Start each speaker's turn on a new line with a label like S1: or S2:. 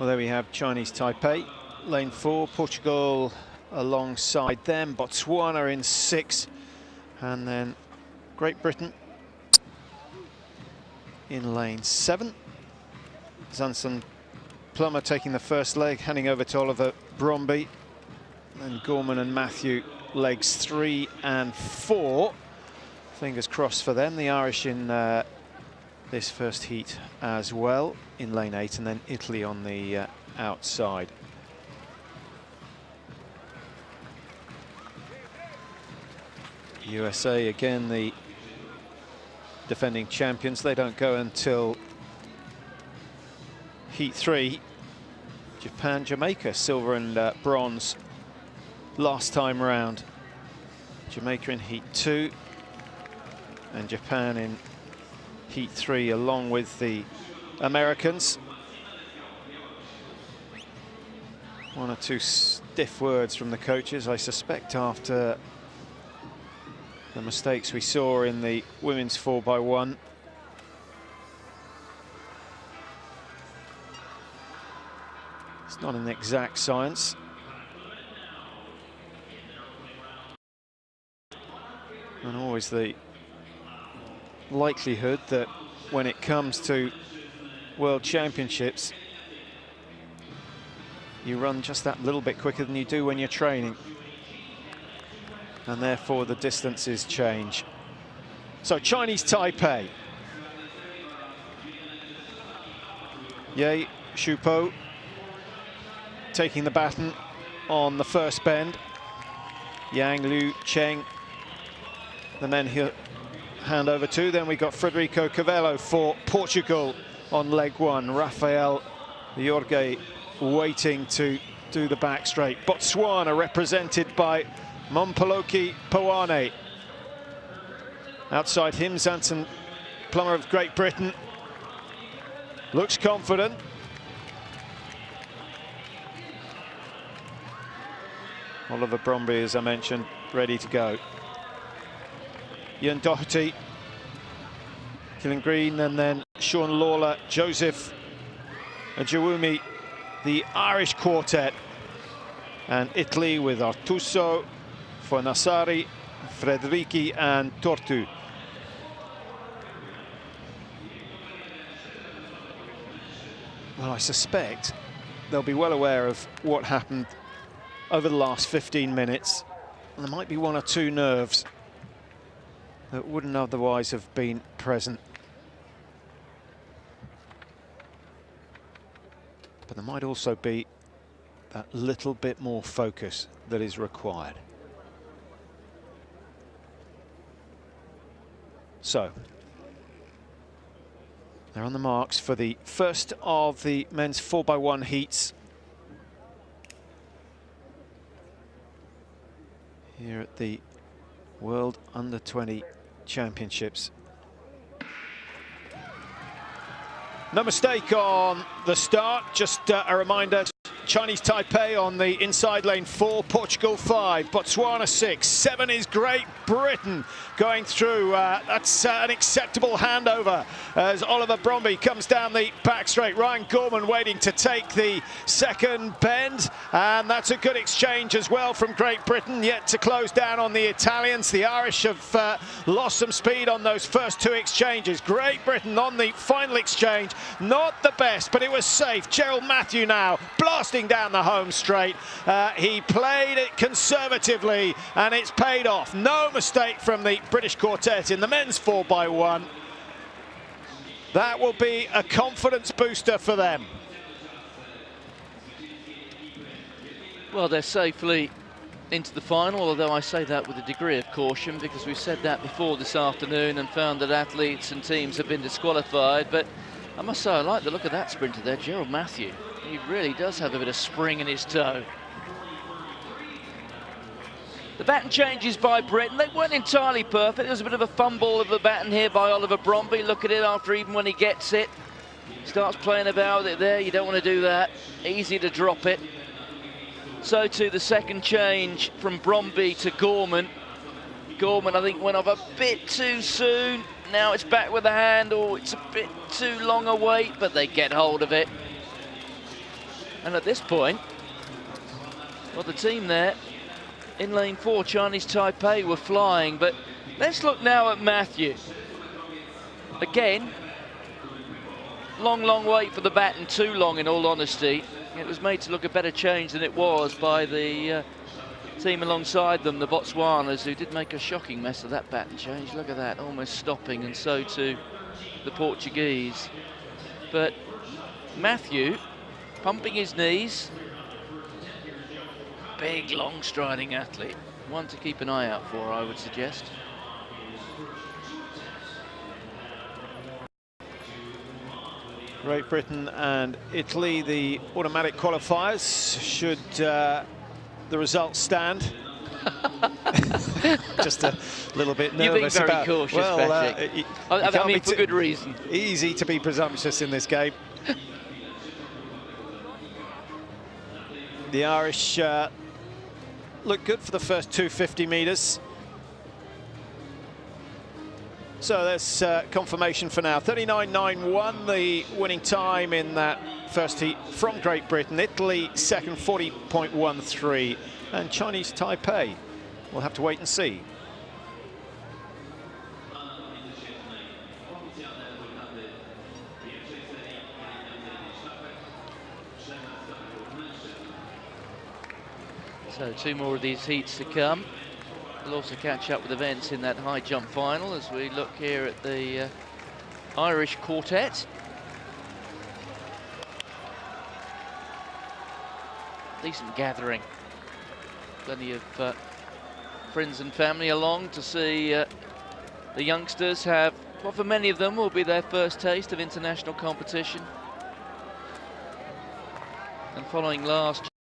S1: Well, there we have Chinese Taipei, lane 4, Portugal alongside them, Botswana in 6, and then Great Britain in lane 7. Zanson Plummer taking the first leg, handing over to Oliver Bromby, and Gorman and Matthew legs 3 and 4. Fingers crossed for them. The Irish in this first heat as well in lane 8, and then Italy on the outside. USA again, the defending champions. They don't go until heat 3. Japan, Jamaica, silver and bronze last time round. Jamaica in heat 2 and Japan in heat 3 along with the Americans. One or two stiff words from the coaches, I suspect, after the mistakes we saw in the women's 4x1. It's not an exact science. And always the likelihood that when it comes to World Championships, you run just that little bit quicker than you do when you're training, and therefore the distances change. So Chinese Taipei, Ye Shupo taking the baton on the first bend. Yang Liu Cheng, the men he'll hand over to. Then we got Frederico Cavello for Portugal on leg 1. Rafael Jorge waiting to do the back straight. Botswana represented by Mompoloki Powane. Outside him, Zanson Plummer of Great Britain looks confident. Oliver Bromby, as I mentioned, ready to go. Ian Doherty, Killian Green, and then Sean Lawler, Joseph Ajawumi, the Irish quartet, and Italy with Artuso, Fornassari, Frederici and Tortu. Well, I suspect they'll be well aware of what happened over the last 15 minutes. And there might be one or two nerves that wouldn't otherwise have been present. But there might also be that little bit more focus that is required. So, they're on the marks for the first of the men's 4x1 heats here at the World Under-20 Championships. No mistake on the start. Just a reminder, Chinese Taipei on the inside lane 4, Portugal 5, Botswana 6, 7 is Great Britain going through. That's an acceptable handover as Oliver Bromby comes down the back straight. Ryan Gorman waiting to take the second bend, and that's a good exchange as well from Great Britain, yet to close down on the Italians. The Irish have lost some speed on those first two exchanges. Great Britain on the final exchange, not the best, but it was safe. Gerald Matthew now blasting down the home straight. He played it conservatively and it's paid off. No mistake from the British quartet in the men's 4x1. That will be a confidence booster for them.
S2: Well, they're safely into the final, although I say that with a degree of caution because we've said that before this afternoon and found that athletes and teams have been disqualified. But I must say, I like the look of that sprinter there, Gerald Matthew. He really does have a bit of spring in his toe. The baton changes by Britain. They weren't entirely perfect. There was a bit of a fumble of the baton here by Oliver Bromby. Look at it after, even when he gets it. Starts playing about with it there. You don't want to do that. Easy to drop it. So too the second change from Bromby to Gorman. Gorman, I think, went off a bit too soon. Now it's back with the handle. It's a bit too long a wait, but they get hold of it. And at this point, well, the team there in lane 4, Chinese Taipei, were flying. But let's look now at Matthew. Again, long wait for the baton, too long in all honesty. It was made to look a better change than it was by the team alongside them, the Botswanas, who did make a shocking mess of that baton change. Look at that, almost stopping, and so too the Portuguese. But Matthew, pumping his knees, big, long striding athlete. One to keep an eye out for, I would suggest.
S1: Great Britain and Italy, the automatic qualifiers, should the results stand. Just a little bit nervous.
S2: You're being very cautious, Patrick. I mean, for good reason.
S1: Easy to be presumptuous in this game. The Irish look good for the first 250 metres. So there's confirmation for now. 39.91, the winning time in that first heat from Great Britain. Italy second, 40.13. And Chinese Taipei, we'll have to wait and see.
S2: So 2 more of these heats to come. We'll also catch up with events in that high jump final as we look here at the Irish quartet. Decent gathering. Plenty of friends and family along to see the youngsters have, well, for many of them will be their first taste of international competition. And following last